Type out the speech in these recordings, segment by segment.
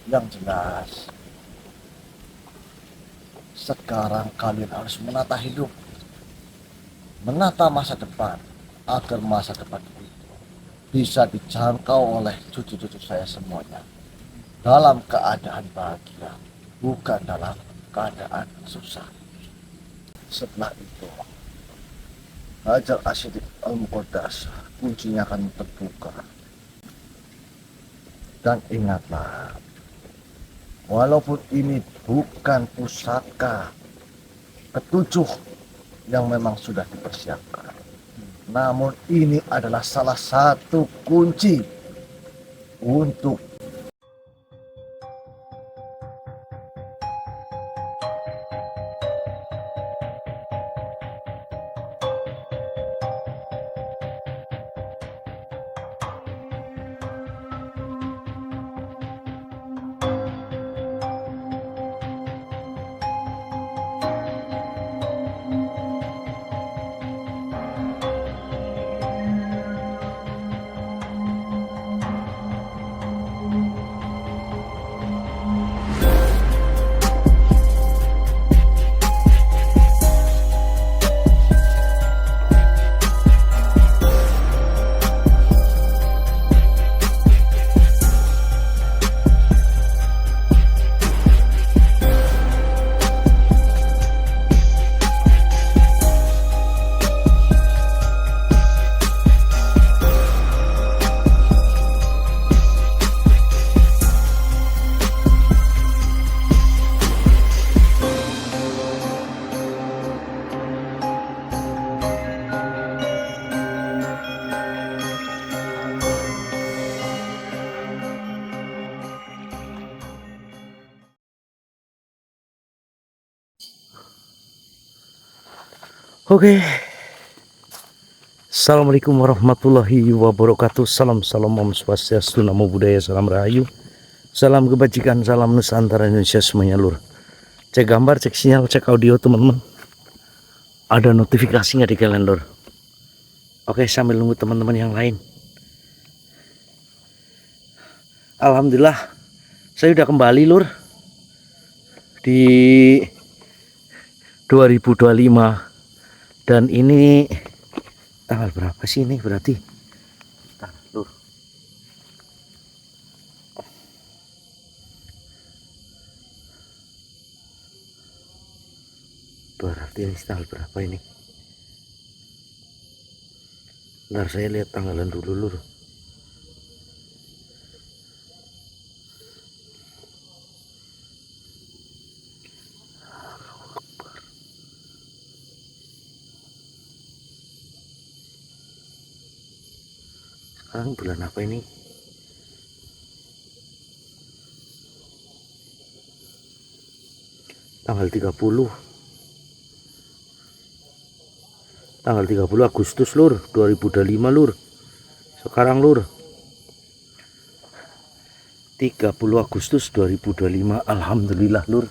Yang jelas, sekarang kalian harus menata hidup, menata masa depan, agar masa depan itu bisa dijangkau oleh cucu-cucu saya semuanya dalam keadaan bahagia, bukan dalam keadaan susah. Setelah itu, Hajar Asyidik Al-Muqaddas kuncinya akan terbuka. Dan ingatlah, walaupun ini bukan pusaka ketujuh yang memang sudah dipersiapkan, namun ini adalah salah satu kunci untuk Oke, Assalamualaikum warahmatullahi wabarakatuh. Salam Om Swastiastu, Namo Buddhaya, Salam Rahayu, salam kebajikan, salam Nusantara Indonesia semuanya lur. Cek gambar, cek sinyal, cek audio teman-teman. Ada notifikasi nggak di kalian lur? Oke, sambil nunggu teman-teman yang lain. Alhamdulillah, saya udah kembali lur di 2025. Dan ini tanggal berapa sih ini berarti? Bentar, lur. Berarti ini tanggal berapa ini? Bentar, saya lihat tanggalan dulu lur. Sekarang bulan apa ini? Tanggal 30. Tanggal 30 Agustus lur, 2025 lur. Sekarang lur, 30 Agustus 2025. Alhamdulillah lur.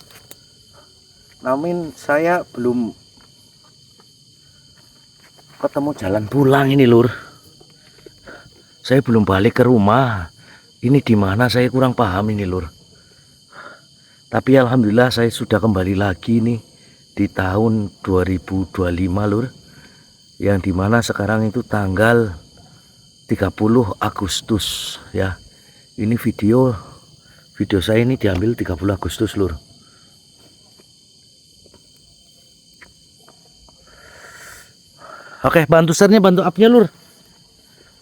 Namun saya belum ketemu jalan pulang ini lur. Saya belum balik ke rumah. Ini di mana saya kurang paham ini lur. Tapi alhamdulillah saya sudah kembali lagi nih di tahun 2025 lur. Yang dimana sekarang itu tanggal 30 Agustus ya. Ini video saya ini diambil 30 Agustus lur. Oke, bantu share-nya, bantu up-nya lur.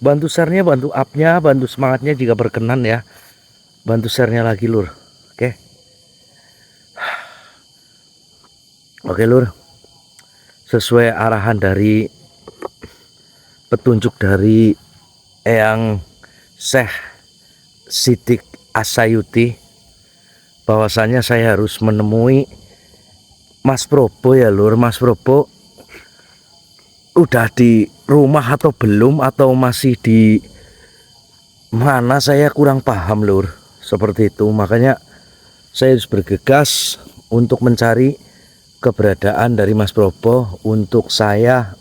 Bantu share-nya, bantu up-nya, bantu semangatnya jika berkenan ya. Bantu share-nya lagi lur. Oke. Oke lur. Sesuai arahan dari petunjuk dari Eyang Syekh Siddiq Asayuti, bahwasanya saya harus menemui Mas Probo ya lur. Mas Probo udah di rumah atau belum, atau masih di mana, saya kurang paham lur. Seperti itu, makanya saya harus bergegas untuk mencari keberadaan dari Mas Probo untuk saya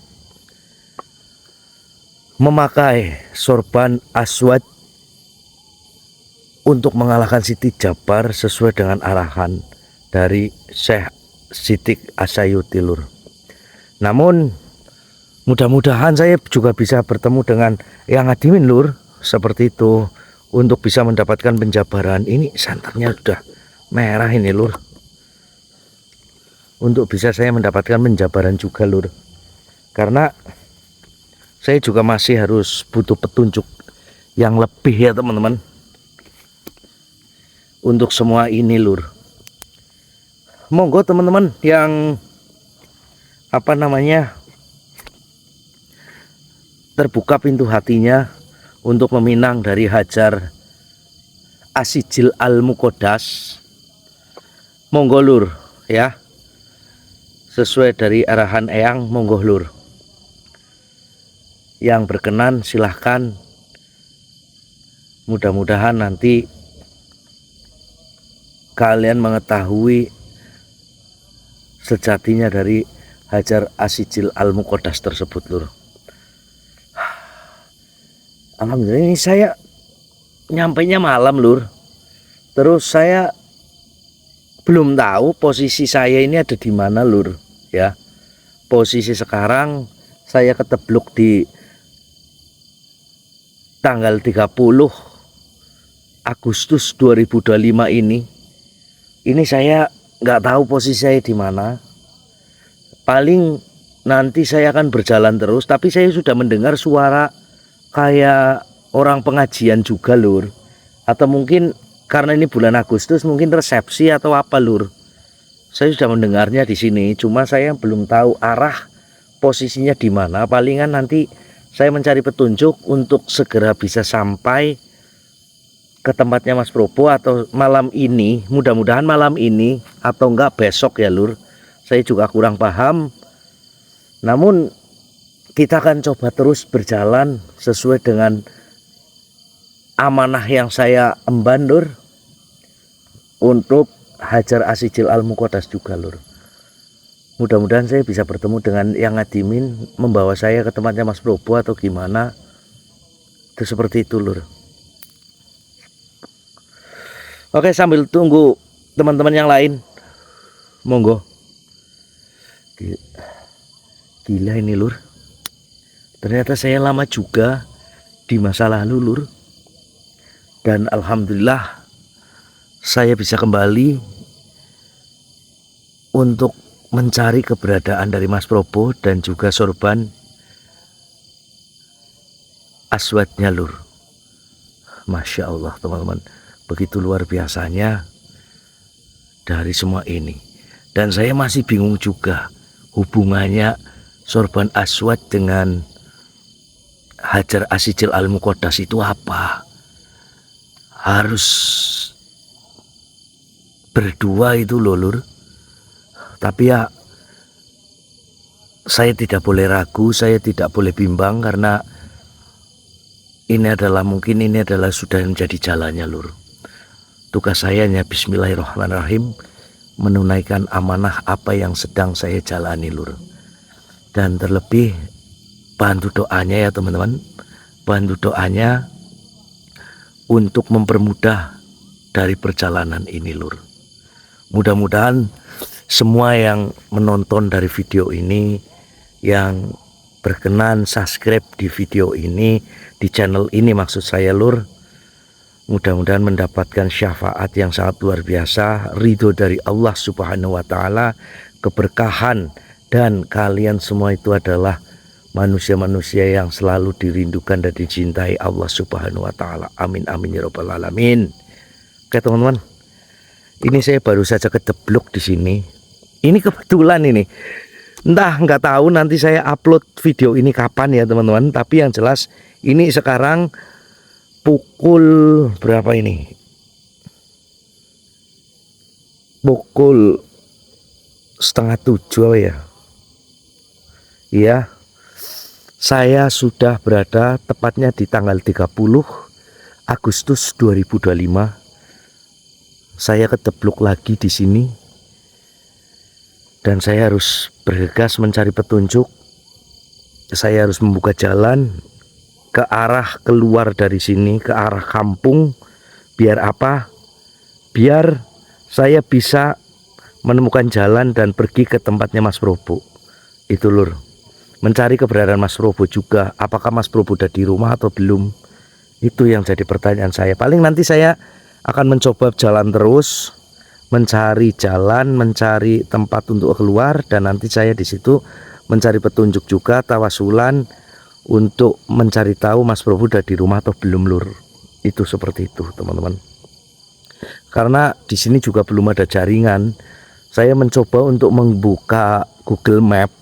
memakai sorban aswad untuk mengalahkan Siti Jabar sesuai dengan arahan dari Syekh Sidik Asyayuti lur. Namun mudah-mudahan saya juga bisa bertemu dengan yang Adimin lur, seperti itu, untuk bisa mendapatkan penjabaran. Ini santannya sudah merah ini lur, untuk bisa saya mendapatkan penjabaran juga lur, karena saya juga masih harus butuh petunjuk yang lebih ya teman-teman untuk semua ini lur. Monggo teman-teman yang terbuka pintu hatinya untuk meminang dari Hajar Asijil Al-Muqaddas, monggo lur ya, sesuai dari arahan eyang, monggo lur. Yang berkenan silahkan, mudah-mudahan nanti kalian mengetahui sejatinya dari Hajar Asijil Al-Muqaddas tersebut lur. Alhamdulillah ini saya nyampainya malam lur, terus saya belum tahu posisi saya ini ada di mana lur ya. Posisi sekarang saya ketebluk di tanggal 30 Agustus 2025 ini saya nggak tahu posisi saya di mana. Paling nanti saya akan berjalan terus, tapi saya sudah mendengar suara kayak orang pengajian juga lur, atau mungkin karena ini bulan Agustus mungkin resepsi atau apa lur. Saya sudah mendengarnya di sini, cuma saya belum tahu arah posisinya di mana. Palingan nanti saya mencari petunjuk untuk segera bisa sampai ke tempatnya Mas Probo, atau malam ini, mudah-mudahan malam ini atau enggak besok ya lur. Saya juga kurang paham, namun kita akan coba terus berjalan sesuai dengan amanah yang saya emban lur, untuk Hajar Asijil Al-Muqaddas juga lur. Mudah-mudahan saya bisa bertemu dengan yang Adimin, membawa saya ke tempatnya Mas Probo atau gimana, itu seperti itu lur. Oke, sambil tunggu teman-teman yang lain, monggo. Gila ini lur, ternyata saya lama juga di masa lalu lur, dan alhamdulillah saya bisa kembali untuk mencari keberadaan dari Mas Probo dan juga sorban aswadnya lur. Masya Allah teman-teman, begitu luar biasanya dari semua ini. Dan saya masih bingung juga hubungannya sorban aswad dengan Hajar Asijil Al-Muqaddas itu apa. Harus berdua itu loh lur. Tapi ya saya tidak boleh ragu, saya tidak boleh bimbang, karena ini adalah sudah menjadi jalannya lur. Tugas saya hanya bismillahirrahmanirrahim, menunaikan amanah apa yang sedang saya jalani lur. Dan terlebih bantu doanya ya teman-teman, bantu doanya untuk mempermudah dari perjalanan ini lur. Mudah-mudahan semua yang menonton dari video ini, yang berkenan subscribe di video ini, di channel ini maksud saya lur, mudah-mudahan mendapatkan syafaat yang sangat luar biasa, ridho dari Allah Subhanahu wa Ta'ala, keberkahan, dan kalian semua itu adalah manusia-manusia yang selalu dirindukan dan dicintai Allah Subhanahu wa Ta'ala. Amin amin ya rabbal alamin. Oke teman-teman, ini saya baru saja kejeblok di sini. Ini kebetulan ini, entah nggak tahu nanti saya upload video ini kapan ya teman-teman. Tapi yang jelas ini sekarang pukul berapa ini? Pukul 6:30 ya. Iya, saya sudah berada tepatnya di tanggal 30 Agustus 2025. Saya kejeblok lagi di sini, dan saya harus bergegas mencari petunjuk. Saya harus membuka jalan ke arah keluar dari sini, ke arah kampung, Biar apa? Biar saya bisa menemukan jalan dan pergi ke tempatnya Mas Probo. Itu Lur. Mencari keberadaan Mas Probo juga. Apakah Mas Probo udah di rumah atau belum? Itu yang jadi pertanyaan saya. Paling nanti saya akan mencoba jalan terus, mencari jalan, mencari tempat untuk keluar, dan nanti saya di situ mencari petunjuk juga, tawasulan untuk mencari tahu Mas Probo udah di rumah atau belum Lur. Itu seperti itu teman-teman. Karena di sini juga belum ada jaringan. Saya mencoba untuk membuka Google Map,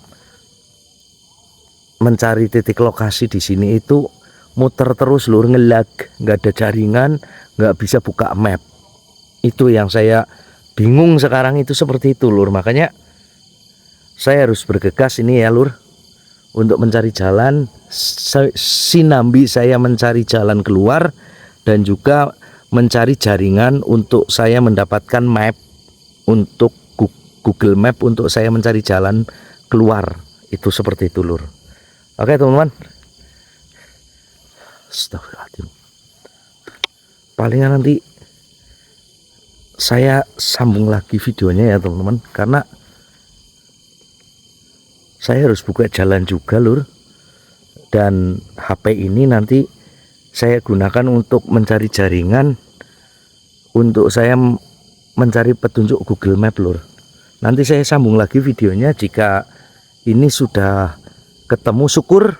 mencari titik lokasi di sini itu muter terus Lur, ngelag, nggak ada jaringan, nggak bisa buka map. Itu yang saya bingung sekarang, itu seperti itu Lur. Makanya saya harus bergegas ini ya Lur, untuk mencari jalan. Sinambi saya mencari jalan keluar dan juga mencari jaringan untuk saya mendapatkan map, untuk Google Map untuk saya mencari jalan keluar. Itu seperti itu Lur. Oke teman-teman. Astagfirullahaladzim. Palingan nanti saya sambung lagi videonya ya teman-teman, karena saya harus buka jalan juga Lur. Dan HP ini nanti saya gunakan untuk mencari jaringan, untuk saya mencari petunjuk Google Map Lur. Nanti saya sambung lagi videonya jika ini sudah ketemu. Syukur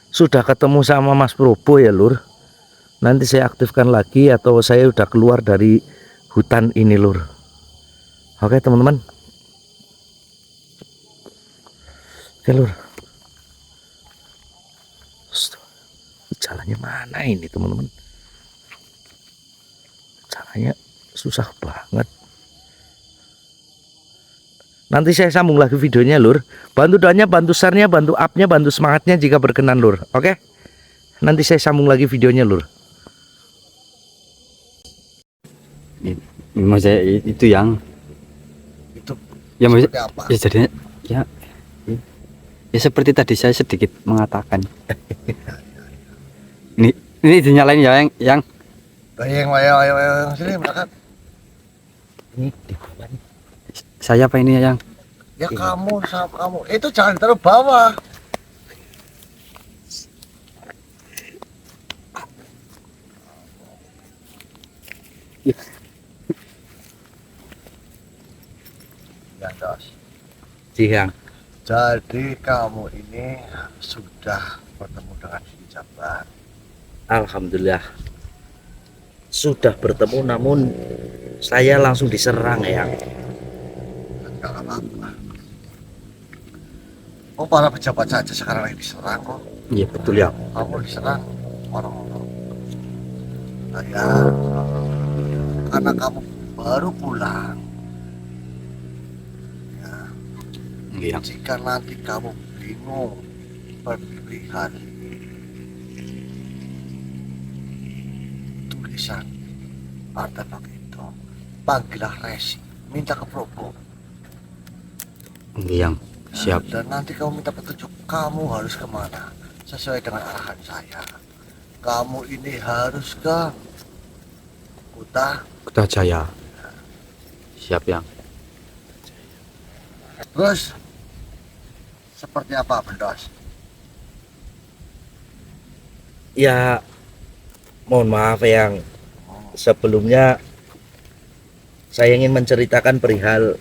sudah ketemu sama Mas Probo ya Lur. Nanti saya aktifkan lagi atau saya udah keluar dari hutan ini Lur. Oke teman-teman. Oke Lur. Jalannya mana ini teman-teman? Caranya susah banget. Nanti saya sambung lagi videonya Lur. Bantu doanya, bantu share-nya, bantu up-nya, bantu semangatnya jika berkenan Lur. Oke? Nanti saya sambung lagi videonya Lur. Maksudnya itu yang Itu ya maksudnya seperti apa? ya jadinya ya seperti tadi saya sedikit mengatakan. Ini dinyalain ya yang Ayo, sini berangkat. Ini di bawah nih. saya apa ini ya yang Ya kamu sama kamu. Itu jangan taruh bawah. Ya, Dos. Yang Jadi kamu ini sudah bertemu dengan si Jabar. alhamdulillah sudah bertemu, namun saya langsung diserang ya. Enggak apa-apa. Oh, para pejabat saja sekarang lagi diserang kok. iya betul ya. Kamu diserang orang-orang. Nah, ya, karena kamu baru pulang. Iya. Jika nanti kamu bingung perpilihan tulisan ada begitu, panggillah Resi, minta ke Probo. Yang siap. Dan nanti kamu minta petunjuk kamu harus kemana sesuai dengan arahan saya. Kamu ini harus ke Kota Jaya. Siap yang. Terus seperti apa Bendos? Ya mohon maaf yang sebelumnya saya ingin menceritakan perihal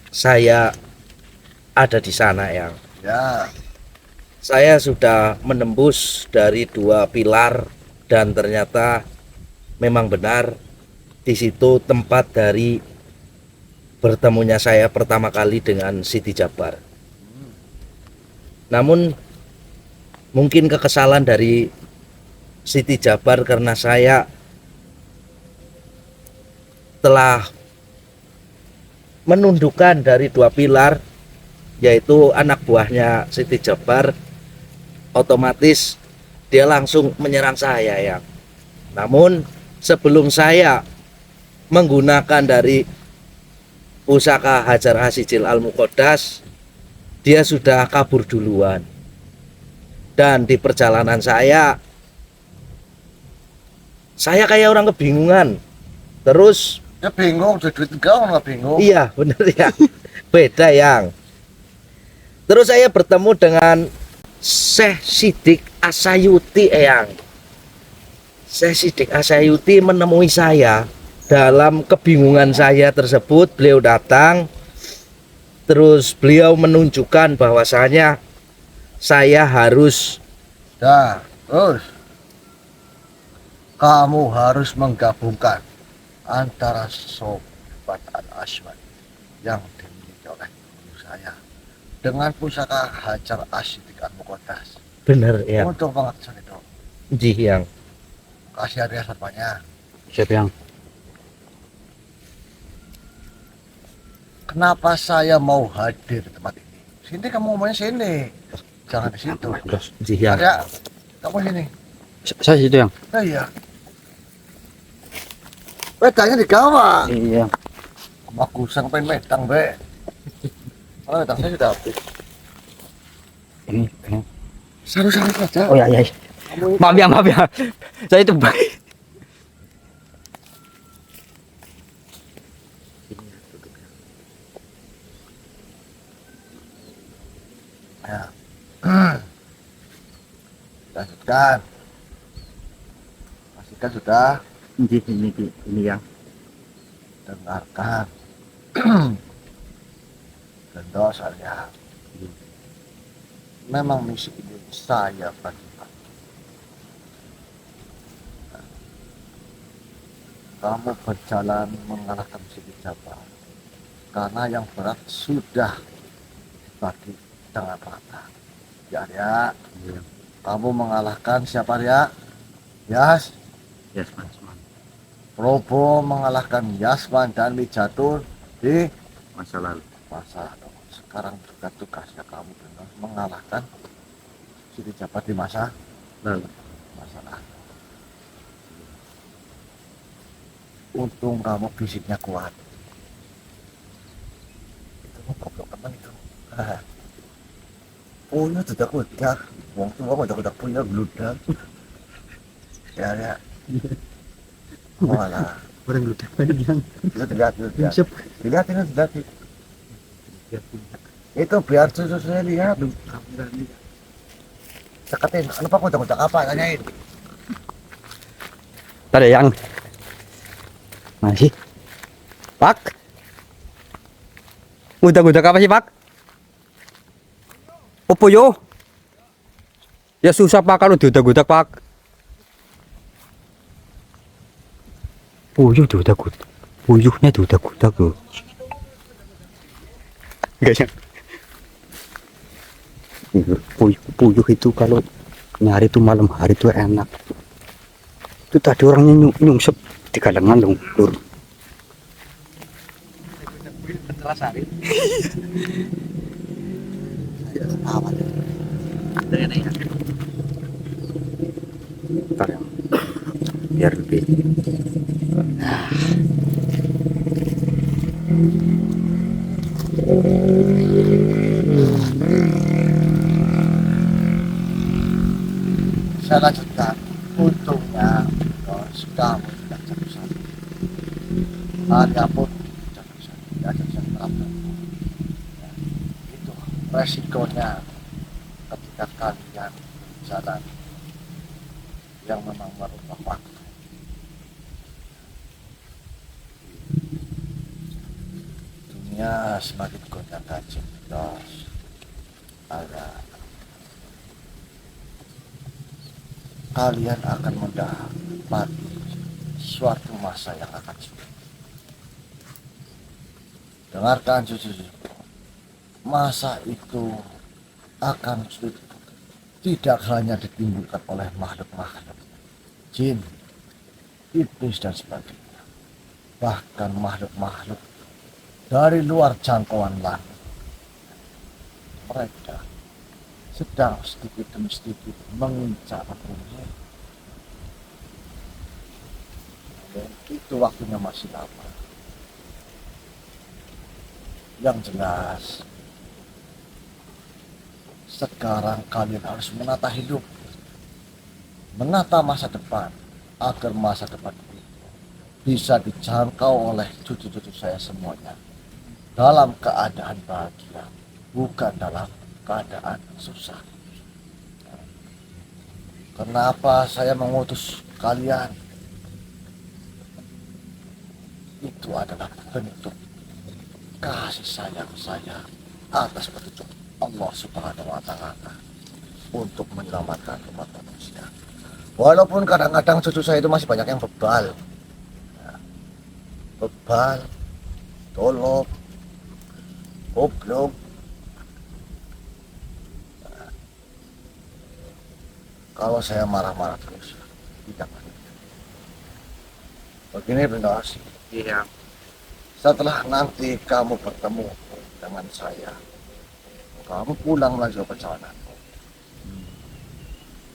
saya ada di sana yang Ya, saya sudah menembus dari 2 pilar dan ternyata memang benar di situ tempat dari bertemunya saya pertama kali dengan Siti Jabar. Namun mungkin kekesalan dari Siti Jabar karena saya telah menundukkan dari 2 pilar, yaitu anak buahnya Siti Jabar, otomatis dia langsung menyerang saya ya. Namun sebelum saya menggunakan dari pusaka Hajar Hasijil Al-Muqaddas, dia sudah kabur duluan. Dan di perjalanan saya Saya kayak orang kebingungan. Terus Ya bingung, duit enggak nggak bingung. iya bener ya. Beda yang. Terus saya bertemu dengan Syekh Sidik Asayuti Eyang. Syekh Sidik Asayuti menemui saya dalam kebingungan saya tersebut. Beliau datang, terus beliau menunjukkan bahwasanya saya harus Nah, terus kamu harus menggabungkan antara sobat al-aswad yang dimiliki oleh guru saya dengan pusaka Hajar Asyidik Al-Muqaddas bener ya. untuk pengajian itu. Ji yang. Kasih hadiah serpanya. Siap yang. Kenapa saya mau hadir di tempat ini? Sini kamu ngomongnya sini, jangan di situ. Terus. Ji yang. Ya, kamu sini. Saya situ yang. Nah, iya. Wedangnya digawa. Iya. Aku sang pengen wedang be. Kalau wedang saya sudah habis. Ini. Saru-saru saja. Oh ya ya. Kamu Maaf ya, maaf ya. Saya itu baik. ya. Lanjutkan. Pastikan sudah. Ini yang. Dengarkan. Gendong saya. Memang misi ini saya bagi-bagi. Kamu berjalan mengalahkan si Jabar karena yang berat sudah dibagi dengan rata. Ya, Arya. Kamu mengalahkan siapa, Arya? Yas. Yasman. Probo mengalahkan Yasman dan Mijatun di Masa lalu. masa lalu. Sekarang juga tugasnya kamu benar mengalahkan Siti Jabat di masa Lalu. lalu. Untung kamu fisiknya kuat. Itu mah goblok teman itu. Punya tidak kuat. Wong tua kuda punya bludak. Ya. Malah. Orang lu dapat yang. Lihat. Lihat. Itu biar susu saya lihat. Deketin, lupa kuda apa tanyain. Tadi yang. Masih. Pak. Udah apa sih, Pak? Opo yo? Ya susah Pak kalau diudak-udak, Pak. Puyuh diudak-udak. Puyuhnya diudak-udak loh. Enggak ya? Puyuh itu kalau nyari tuh malam hari tuh enak. Itu tadi orangnya nyungsep di kalangan dong, Lur. Bentar ya. Biar lebih. Saya lanjutkan. Untungnya kamu tidak jatuh sakit. Hanya pun jatuh sakit, tidak jatuh sakit. Itu resikonya ketika kalian jalan yang memang merubah waktu. Dunia semakin gonta-ganjing terus. Kalian akan mendapati suatu masa yang akan sulit. Dengarkan cucu-cucu. Masa itu akan sulit tidak hanya ditimbulkan oleh makhluk-makhluk jin, iblis dan sebagainya, bahkan makhluk-makhluk dari luar jangkauan langit. Mereka sedang sedikit demi sedikit mengincar bumi. Dan itu waktunya masih lama. Yang jelas, sekarang kalian harus menata hidup, menata masa depan, agar masa depan itu bisa dijangkau oleh cucu-cucu saya semuanya dalam keadaan bahagia, bukan dalam keadaan susah. Kenapa saya mengutus kalian? Itu adalah bentuk kasih sayang saya atas petunjuk Allah Subhanahu wa Ta'ala untuk menyelamatkan umat manusia. Walaupun kadang-kadang cucu saya itu masih banyak yang bebal, tolol, goblok. Kalau saya marah-marah terus, tidak. Begini Bunda Asih. Iya. Setelah nanti kamu bertemu dengan saya, kamu pulang lagi ke perjalanan.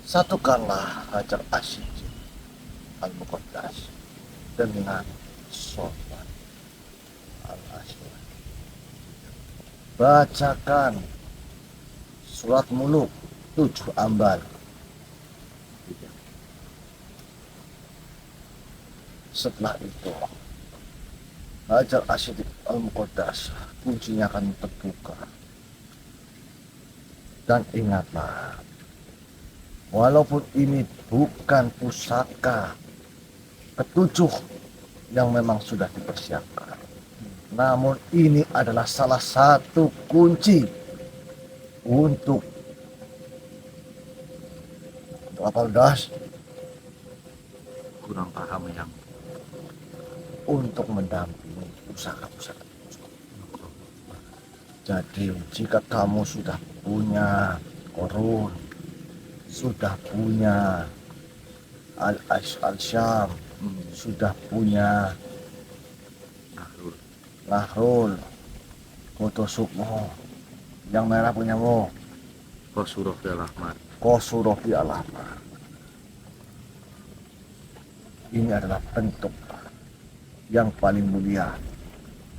Satukanlah Hajar Asy-Syi'in Al-Muqaddas dengan sholat al-Asyir. Bacakan surat Muluk 7 Ambal. Setelah itu Hajar Asy-Syi'in Al-Muqaddas kuncinya akan terbuka. Dan ingatlah, walaupun ini bukan pusaka ketujuh yang memang sudah dipersiapkan, namun ini adalah salah satu kunci untuk apa Das? Kurang paham yang. Untuk mendampingi pusaka-pusaka. Jadi jika kamu sudah punya Korun, sudah punya Al-Syam, sudah punya Nahrul, Koto Sukmo, yang merah punyamu, Kosurofi Al-Ahmar. Kosurofi Al-Ahmar. Ini adalah bentuk yang paling mulia,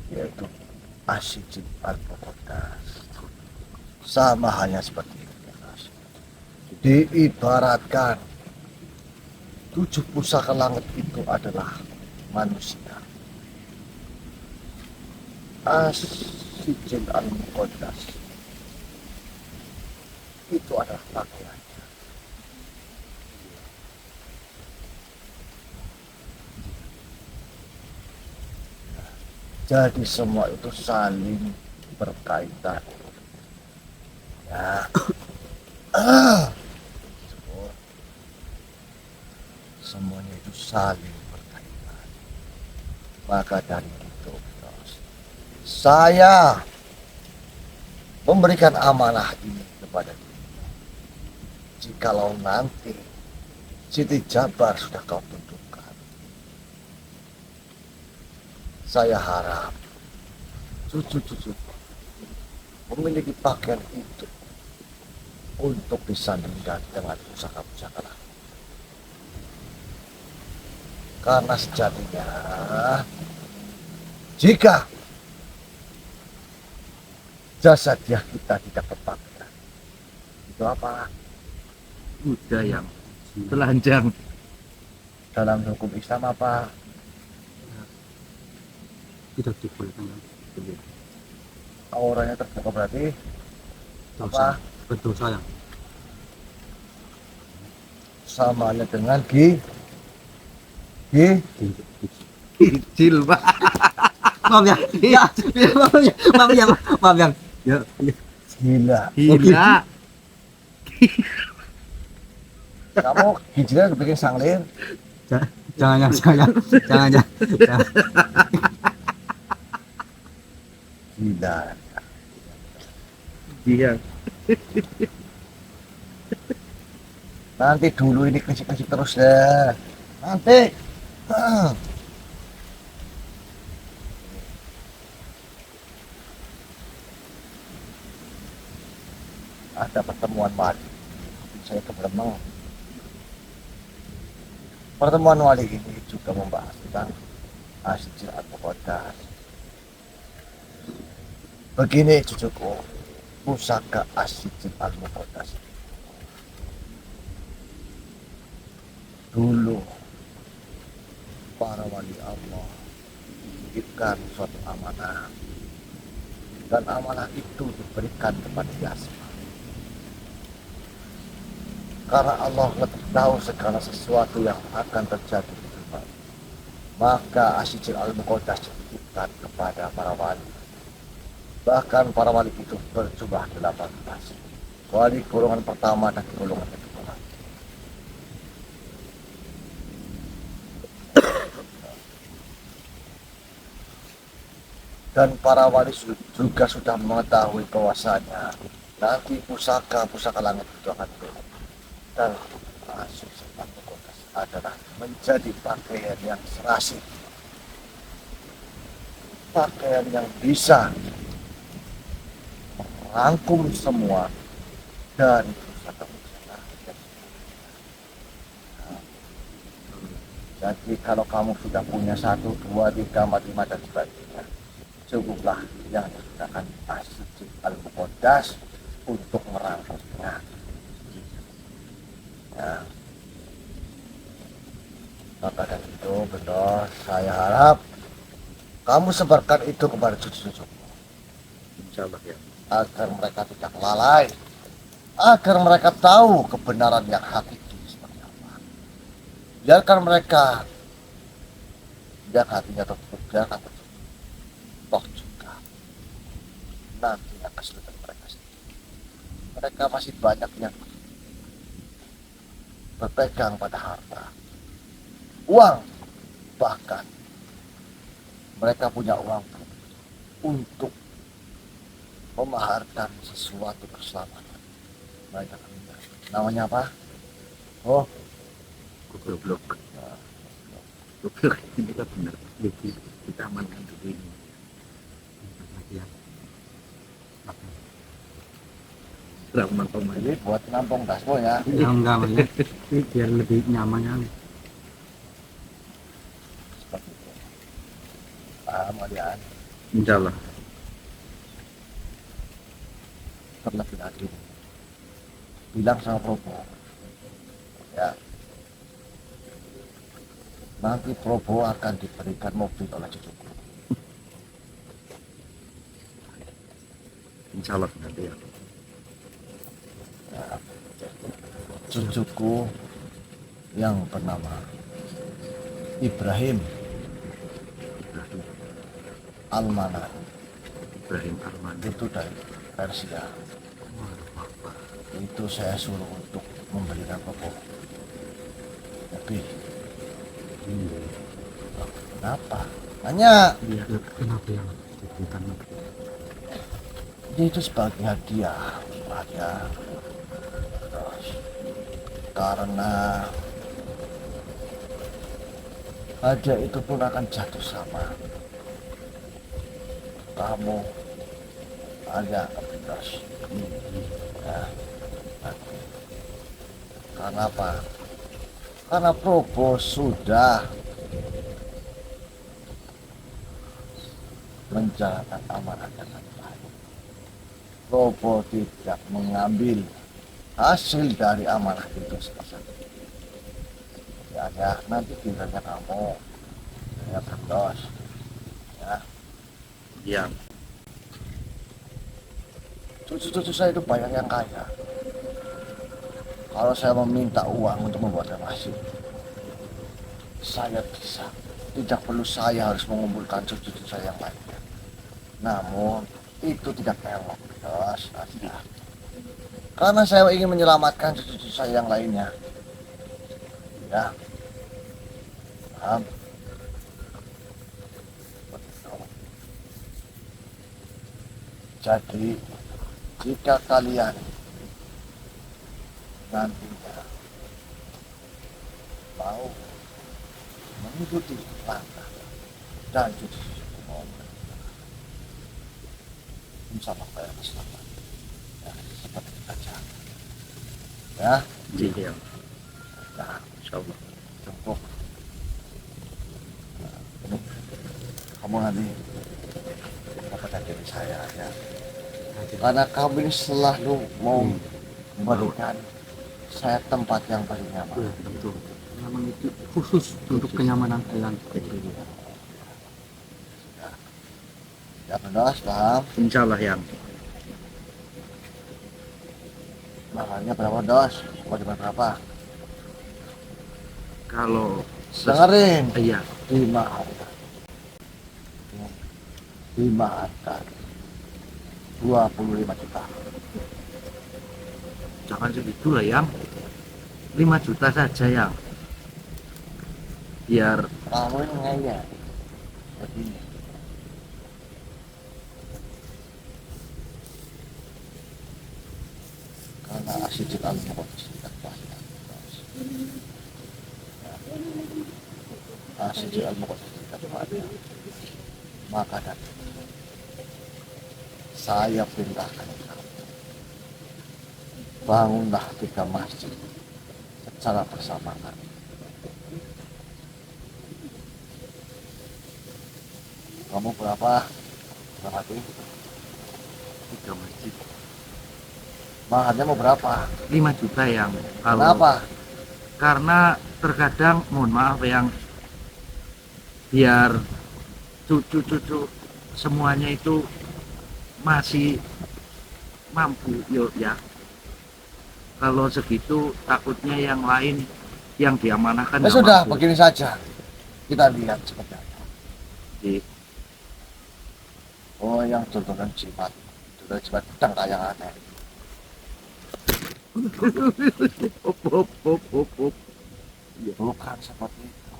yaitu Asy-Syi'in Al-Muqaddas. Sama halnya seperti itu. Diibaratkan 7 pusaka langit itu adalah manusia. Asy-Syi'in Al-Muqaddas itu adalah pakaian. Jadi semua itu saling berkaitan. Ya. Semuanya itu saling berkaitan. Maka dari itu, saya memberikan amanah ini kepada dirimu. Jikalau nanti Siti Jabar sudah kau tentukan, saya harap cucu-cucu memiliki pakaian itu untuk disandingkan dengan pusaka-pusaka lain. Karena sejatinya jika jasadiah kita tidak berpakaian, itu apa? Udah yang telanjang. Dalam hukum Islam apa? Tidak dibolehkan. Auranya terbuka berarti Dosa. Berdosa ya. sama halnya dengan Kecil, Pak. Maaf ya. Ya, maaf ya. Maaf ya. Maaf ya. Ya. gila. Gila. Kamu giginya bikin sanglir. Jangan. Gila. Iya. Nanti dulu ini kesik-kesik terus deh. Nanti. Ada pertemuan wali. Saya ke Bremeng. Pertemuan wali ini juga membahas tentang Asy-Syi'in Al-Muqaddas. Begini cucuku, pusaka Asy-Syi'in Al-Muqaddas dulu menyerahkan suatu amanah, dan amanah itu diberikan kepada Yasmin. Karena Allah lebih tahu segala sesuatu yang akan terjadi di depan, maka Asy-Syaikh Al-Muqaddas dititipkan kepada para wali. Bahkan para wali itu berjumlah 18. Wali golongan pertama dan golongan kedua. Dan para wali juga sudah mengetahui bahwasanya nanti pusaka langit itu akan turun. Dan Asy-Syaikh Al-Muqaddas adalah menjadi pakaian yang serasi, pakaian yang bisa merangkum semua dari pusaka-pusaka. Jadi kalau kamu sudah punya 1, 2, 3, 4, 5 dan sebagainya, cukuplah yang digunakan Asy-Syaikh Al-Muqaddas untuk merangkumnya. Ya. Maka dari itu benar, saya harap kamu sebarkan itu kepada cucu-cucu, Insya Allah ya. agar mereka tidak lalai, agar mereka tahu kebenaran yang hakiki seperti apa. Biarkan mereka, biar hatinya tertutup, biarkan tertutup. Toh juga nantinya kesulitan mereka sendiri. Mereka masih banyak yang berpegang pada harta, uang, bahkan mereka punya uang untuk memaharkan sesuatu keselamatan. Mereka namanya apa? Oh, Goblok. Goblok ini kan benar. Jadi kita amankan dulu ini. Ya. Ramah pemain. ini buat nampung dasmo ya. Ya enggak Mas, ya. Ini biar lebih nyaman ya. Seperti itu. Paham kalian? Insya Allah. Terlebih lagi, bilang sama Probo, ya, nanti Probo akan diberikan mobil oleh cucuku. Insya Allah nanti ya. Ya, cucuku yang bernama Ibrahim Almanan, Ibrahim Arman. itu dari Persia. Itu saya suruh untuk memberikan Probo mobil. Kenapa? Tanya. Iya, kenapa yang diberikan? Dia itu sebagai hadiah aja. Terus, karena hadiah itu pun akan jatuh sama kamu, ada kebetulan. Ya, karena apa? Karena Probo sudah menjalankan amanah dengan baik. Probo tidak mengambil hasil dari amanah itu seperti ya, nanti tinggalnya kamu ya berdos ya. Iya. Cucu-cucu saya itu banyak yang kaya. Kalau saya meminta uang untuk membuat masjid, saya bisa. Tidak perlu saya harus mengumpulkan cucu-cucu saya yang lainnya. Namun itu tidak elok, jelas. Karena saya ingin menyelamatkan cucu-cucu saya yang lainnya. Ya, paham? Jadi jika kalian nantinya mau mengikuti langkah dan cucu-cucu mau insya Allah kalian selamat. Ya, seperti itu aja. Ya, Iya. nah, Insya Allah. cukup. Nah, ini kamu nanti kepada diri saya ya. Karena kamu ini selalu mau memberikan saya tempat yang paling nyaman. Iya, betul. Memang itu khusus untuk kenyamanan kalian. Ya benar, paham. Insya Allah yang. Makannya berapa dos? Mau dibayar berapa? Kalau Dengerin. iya, Dimaafkan. Dimaafkan. 25 juta. jangan segitu lah yang. 5 juta saja yang. Biar Kamu ini ngeyel. Begini. Karena asyidil al-muqaddas tidak banyak. Asyidil al-muqaddas tidak banyak. Maka dan saya perintahkan kamu, bangunlah 3 masjid secara bersamaan. Kamu berapa? Berapa tuh? 3 masjid. Makannya mau berapa? 5 juta yang. Kalau Kenapa? karena terkadang mohon maaf yang biar cucu-cucu semuanya itu masih mampu yuk ya. Kalau segitu takutnya yang lain yang diamanahkan Ya nggak sudah, mampu. begini saja. Kita lihat seperti apa. Di- Oh, yang contohkan jimat. Contohkan jimat pedang tak yang aneh. Hop, hop, hop, hop, hop. Bukan seperti itu.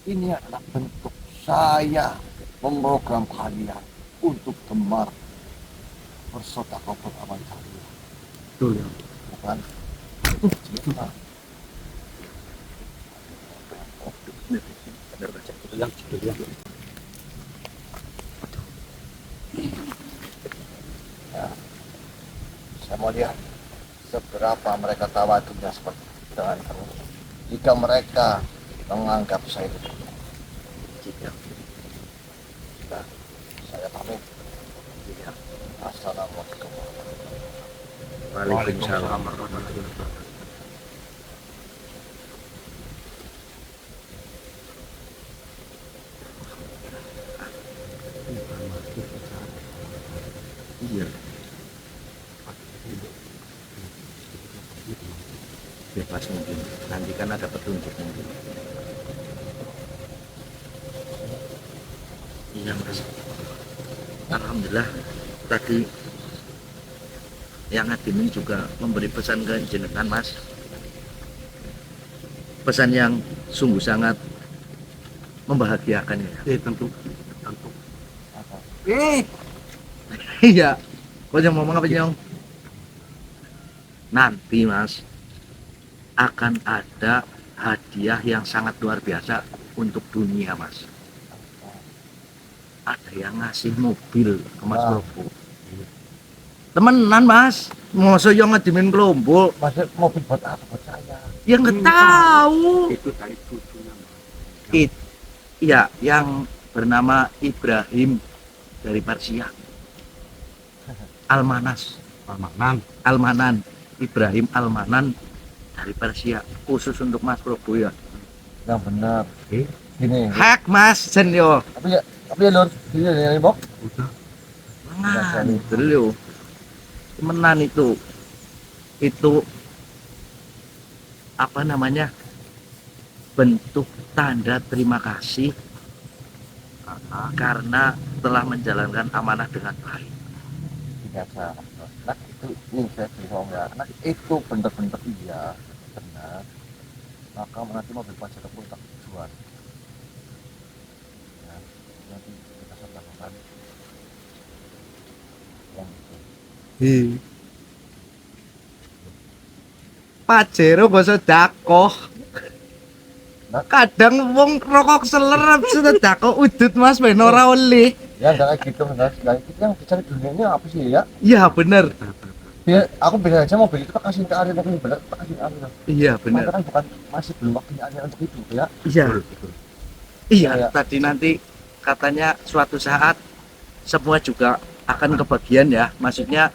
Ini adalah bentuk saya memprogram kalian untuk gemar bersedekah beramal jariah. Betul ya. Bukan? Jimat. Benar baca. Itu yang judulnya. Ya. Saya mau lihat seberapa mereka tawaduknya seperti dengan kamu. Jika mereka menganggap saya itu Jika nah, saya pamit. ya. Assalamualaikum. Waalaikumsalam warahmatullahi wabarakatuh. Iya. Bebas mungkin. Nanti kan ada petunjuk mungkin. Iya mas. Alhamdulillah tadi yang admin juga memberi pesan ke jenengan mas. Pesan yang sungguh sangat membahagiakan ya. Tentu. Apa? Iya. Kau yang ngomong apa nyong? Nanti mas akan ada hadiah yang sangat luar biasa untuk dunia mas. Ada yang ngasih mobil ke mas Wah. Lobo. Temenan mas, masa yang ngadimin kelompok? Maksud mobil buat apa buat saya? Ya nggak tahu. Itu dari cucunya. Iya, yang bernama Ibrahim dari Persia. Almanas, Almanan. Almanan, Ibrahim Almanan dari Persia, khusus untuk Mas Probo ya. Yang benar. Gini. Hak Mas Senyo. Tapi ya lur, ini dari bok. Udah. Mangan dulu. Temenan itu apa namanya? Bentuk tanda terima kasih karena telah menjalankan amanah dengan baik. Biasa. Nah itu ini saya bilang ya. Nah itu bener-bener iya benar. Maka nanti mobil pajak pun tak jual. Ya, nanti kita lakukan yang itu. Pajero basa dakoh. Nah. Kadang wong rokok selerap sudah dakoh udut Mas ben ora oleh. Ya enggak kayak gitu benar. Nah, itu yang dicari dunianya apa sih ya? Iya bener. Ya, aku bilang aja mobil itu tak kasih ke Arya tapi benar tak kasih ke Arya. Iya Benar bener. kan bukan masih belum waktunya Arya untuk itu ya. Iya. Iya, Iya. tadi nanti katanya suatu saat semua juga akan kebagian ya. Maksudnya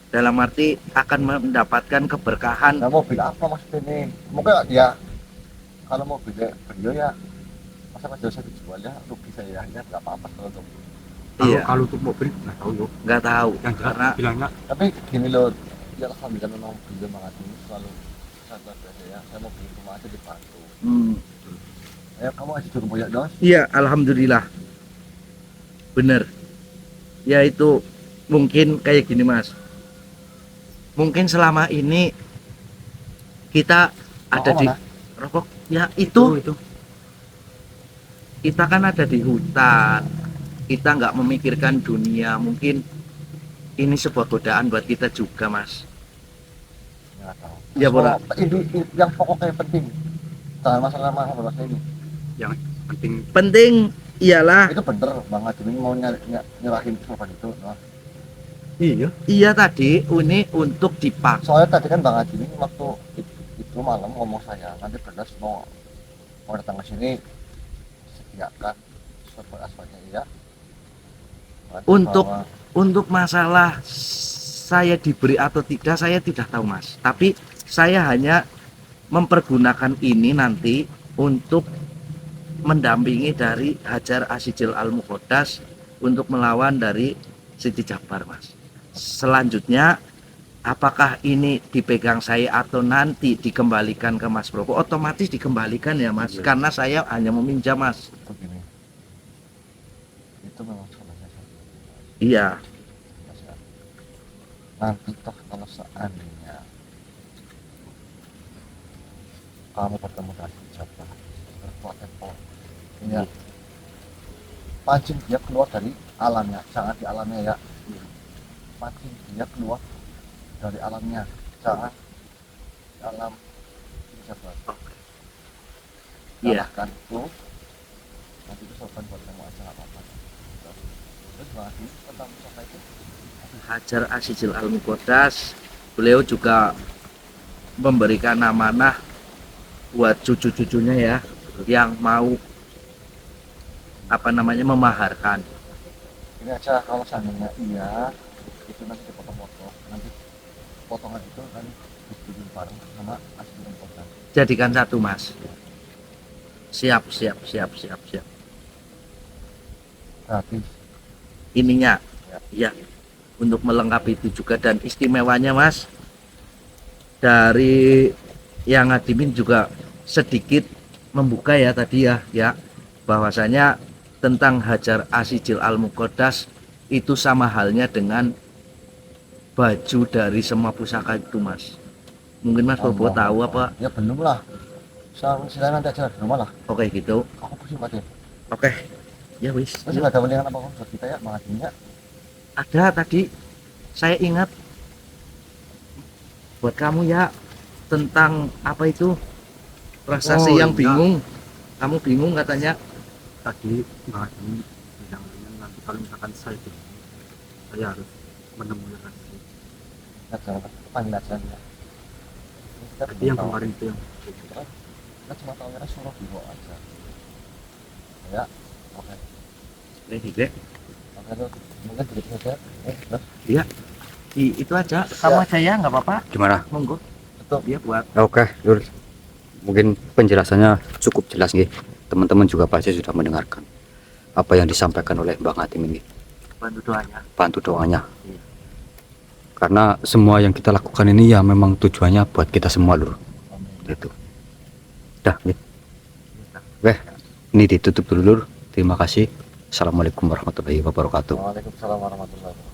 dalam arti akan mendapatkan keberkahan. Nah mobil apa maksudnya nih? Mungkin ya kalau mobilnya beliau ya masa masih usah dijual ya rugi saya ya nggak apa-apa kalau untuk Kalau Iya. kalau untuk mobil nggak tahu yo. Nggak tahu Yang jelas karena bilangnya Tapi gini loh, ya alhamdulillah memang beliau banget ini selalu sadar saya mau bikin rumah aja dibantu. Ayo kamu aja dulu ya Dos. iya alhamdulillah bener ya itu mungkin kayak gini mas, mungkin selama ini kita ada di Mana? rokok ya itu itu kita kan ada di hutan, kita nggak memikirkan dunia, mungkin ini sebuah godaan buat kita juga mas. Nggak tahu. Ya, Bora. Yang pokoknya penting. Jangan masalah ini. yang penting. Penting iyalah Itu bener banget ini mau nyerahin sofa itu. Nah. Iya. iya tadi ini untuk dipakai. Soalnya tadi kan Bang Haji ini waktu itu malam ngomong saya nanti benar mau datang ke sini sediakan sofa aspalnya ya. Nanti Untuk bawa- Untuk masalah saya diberi atau tidak saya tidak tahu mas, tapi saya hanya mempergunakan ini nanti untuk mendampingi dari Hajar Asijil Al-Muqaddas untuk melawan dari Siti Jabar mas. Selanjutnya apakah ini dipegang saya atau nanti dikembalikan ke Mas Broko, otomatis dikembalikan ya mas, Iya. karena saya hanya meminjam mas. itu gini. Itu memang sebenarnya Iya. nanti toh kalau seandainya kamu bertemu dengan siapa berbuat apa ya pancing dia keluar dari alamnya, jangan di alamnya ya, pancing dia keluar dari alamnya, jangan di alam siapa Iya. kan itu nanti itu sorban buat kamu aja nggak apa-apa. Terus lagi tentang siapa itu Hajar Asijil Al-Muqaddas, beliau juga memberikan amanah buat cucu-cucunya ya yang mau memaharkan. ini aja kalau seandainya iya itu nanti dipotong-potong, nanti potongan itu nanti dibikin bareng sama asli potong Jadikan satu mas. Siap. gratis. Ininya ya untuk melengkapi itu juga, dan istimewanya mas dari yang ngadimin juga sedikit membuka ya tadi ya bahwasanya tentang Hajar Asijil Al-Muqaddas itu sama halnya dengan baju dari semua pusaka itu mas. Mungkin mas Bobo Allah. tahu apa? Ya belum lah, silahkan nanti aja di rumah lah, Oke gitu. aku pusing banget. Oke ya wis. Terus nggak ada mendingan apa buat kita ya Bang Haji ya. Ada tadi saya ingat buat kamu ya tentang apa itu prestasi Oh, yang iya. bingung. Kamu bingung katanya. Tadi Bang Haji bilang nanti kalau misalkan saya harus menemui Rasul. Nah, jangan panggil aja ya. Kita Tadi belum yang tahu. kemarin itu yang Kita cuma tahu ya suruh dulu aja ya. Oke Oke, tuh mungkin begitu saja. Terus itu aja. Kamu aja ya nggak apa-apa. gimana? Monggo. betul. Dia buat Oke, Lur. Mungkin penjelasannya cukup jelas nih. Teman-teman juga pasti sudah mendengarkan apa yang disampaikan oleh Bang Hatim ini. bantu doanya. Bantu doanya. Iya. Karena semua yang kita lakukan ini ya memang tujuannya buat kita semua, Lur. Amin. Gitu. Dah, nih. Oke, ini ditutup dulu, Lur. Terima kasih. Assalamualaikum warahmatullahi wabarakatuh. Waalaikumsalam warahmatullahi wabarakatuh.